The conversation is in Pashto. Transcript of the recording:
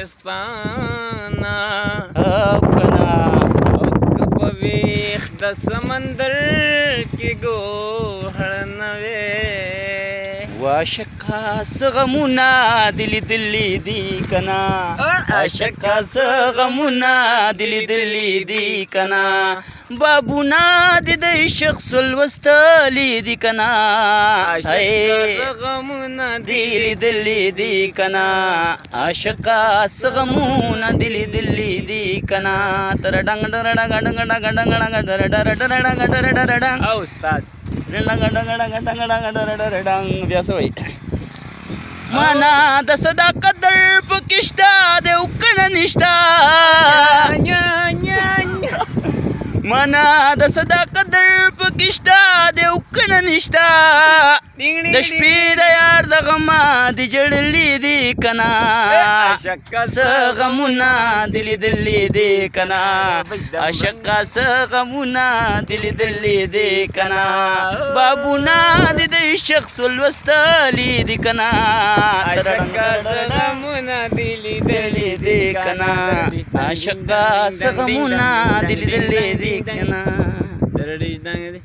ګلستانه او کنا او که په ویښ د سمندر کې ګوهر نه وې واشقا سغمونا دلی دلی دی کنا عاشقا سغمونا دلی دلی دی کنا بابونا د شخص الوستلی دی کنا غمونه دلی دلی دی کنا عاشقا سغمونا دلی دلی دی کنا تر ډنګ ډر ډنګ ډنګ ډنګ ډنګ ډنګ ډر ډر ډر ډنګ ډر ډر ډنګ او استاد بیا سوی مانا د صداقت در پکشتا د وکنه نشتا مانا د صداقت در پکشتا د وکنه نشتا د شپې د یار د غما د جړلې دی کنا غمونه دلی دلی دی کنا عاشقا غمونه دلی دلی دی کنا بابونا د شخص الوستلی دی کنا غمونه دلی دلی دی کنا عاشقا غمونه دلی دلی دی کنا